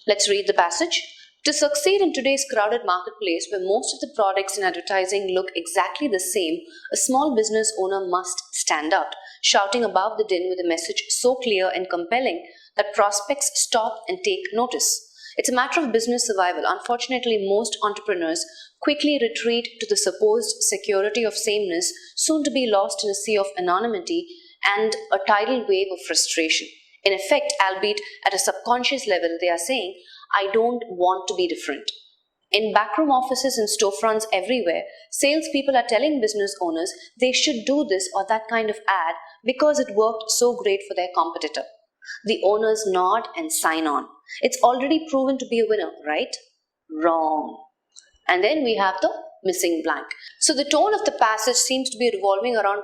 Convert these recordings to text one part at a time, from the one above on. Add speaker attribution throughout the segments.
Speaker 1: Let's read the passage. To succeed in today's crowded marketplace where most of the products in advertising look exactly the same, a small business owner must stand out, shouting above the din with a message so clear and compelling that prospects stop and take notice. It's a matter of business survival. Unfortunately, most entrepreneurs quickly retreat to the supposed security of sameness, soon to be lost in a sea of anonymity and a tidal wave of frustration. In effect, albeit at a subconscious level, they are saying, I don't want to be different. In backroom offices and storefronts everywhere, salespeople are telling business owners they should do this or that kind of ad because it worked so great for their competitor. The owners nod and sign on. It's already proven to be a winner, right? Wrong. And then we have the missing blank. So the tone of the passage seems to be revolving around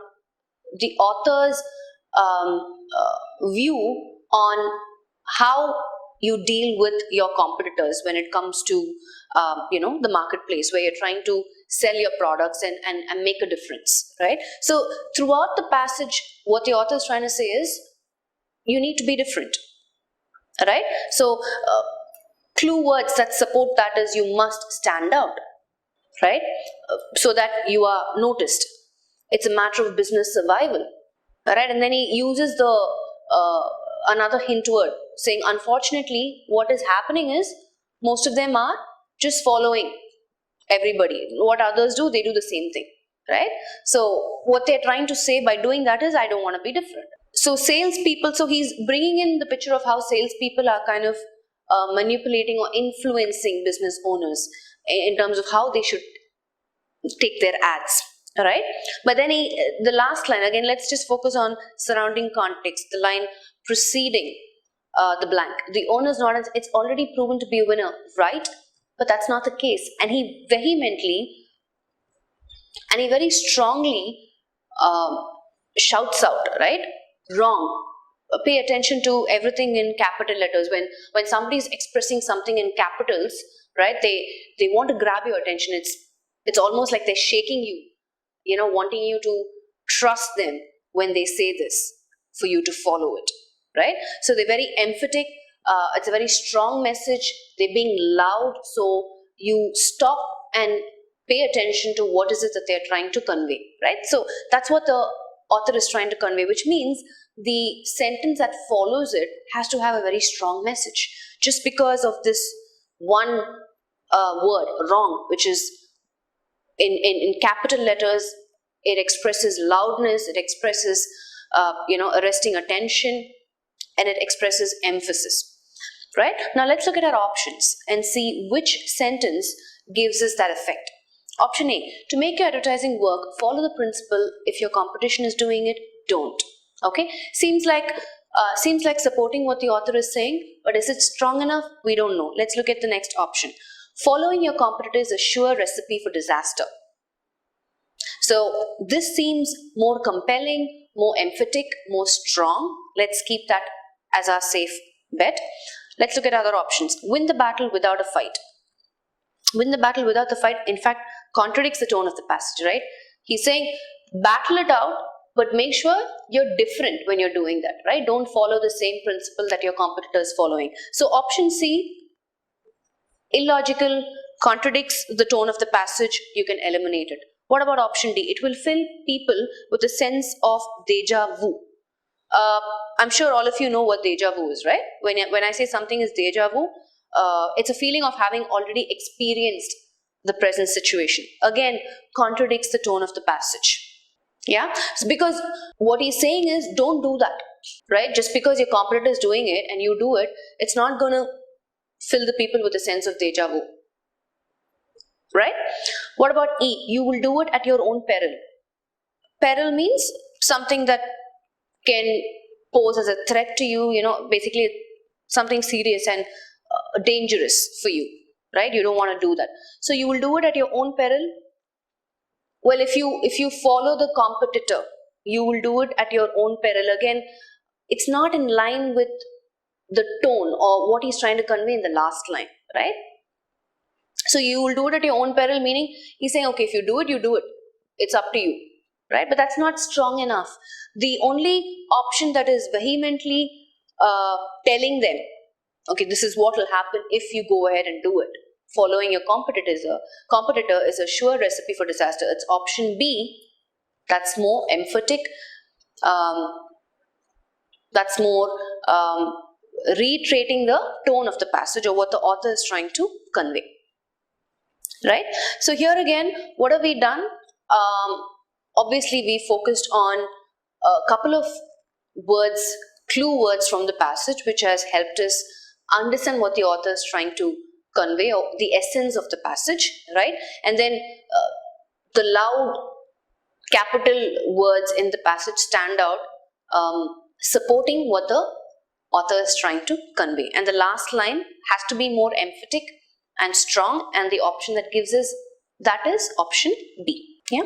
Speaker 1: the author's view on how you deal with your competitors when it comes to the marketplace where you're trying to sell your products and make a difference, right? So throughout the passage, what the author is trying to say is you need to be different, right? So clue words that support that is you must stand out, right? So that you are noticed. It's a matter of business survival, right? And then he uses the another hint word saying, unfortunately, what is happening is most of them are just following everybody. What others do, they do the same thing, right? So what they're trying to say by doing that is, I don't want to be different. So salespeople, so he's bringing in the picture of how salespeople are kind of manipulating or influencing business owners in terms of how they should take their ads. All right, but then the last line, again, let's just focus on surrounding context. The line preceding the blank. The owner's not, it's already proven to be a winner, right? But that's not the case. And he vehemently and he very strongly shouts out, right? Wrong. Pay attention to everything in capital letters. When somebody's expressing something in capitals, right, they want to grab your attention. It's almost like they're shaking you, wanting you to trust them when they say this for you to follow it, right? So they're very emphatic. It's a very strong message. They're being loud. So you stop and pay attention to what is it that they're trying to convey, right? So that's what the author is trying to convey, which means the sentence that follows it has to have a very strong message. Just because of this one word, wrong, which is in capital letters, it expresses loudness, it expresses, arresting attention, and it expresses emphasis, right? Now let's look at our options and see which sentence gives us that effect. Option A, to make your advertising work, follow the principle, if your competition is doing it, don't. Okay, seems like supporting what the author is saying, but is it strong enough? We don't know. Let's look at the next option. Following your competitor is a sure recipe for disaster. So this seems more compelling, more emphatic, more strong. Let's keep that as our safe bet. Let's look at other options. Win the battle without a fight. Win the battle without the fight, in fact, contradicts the tone of the passage, right? He's saying, battle it out, but make sure you're different when you're doing that, right? Don't follow the same principle that your competitor is following. So option C, illogical, contradicts the tone of the passage, you can eliminate it. What about option D? It will fill people with a sense of deja vu. I'm sure all of you know what deja vu is, right? When I say something is deja vu, it's a feeling of having already experienced the present situation. Again, contradicts the tone of the passage. Yeah, so because what he's saying is don't do that, right? Just because your competitor is doing it and you do it, it's not going to fill the people with a sense of deja vu, right? What about E? You will do it at your own peril. Peril means something that can pose as a threat to you, basically something serious and dangerous for you, right? You don't want to do that. So you will do it at your own peril. Well, if you follow the competitor, you will do it at your own peril. Again, it's not in line with the tone or what he's trying to convey in the last line, right? So you will do it at your own peril, meaning he's saying, okay, if you do it, you do it. It's up to you, right? But that's not strong enough. The only option that is vehemently telling them Okay, this is what will happen if you go ahead and do it. Following your competitor is a sure recipe for disaster. It's option B that's more emphatic, that's more reiterating the tone of the passage or what the author is trying to convey. Right? So here again, what have we done? Obviously, we focused on a couple of words, clue words from the passage, which has helped us understand what the author is trying to convey, or the essence of the passage, right? And then the loud capital words in the passage stand out, supporting what the author is trying to convey. And the last line has to be more emphatic and strong, and the option that gives us that is option B. Yeah.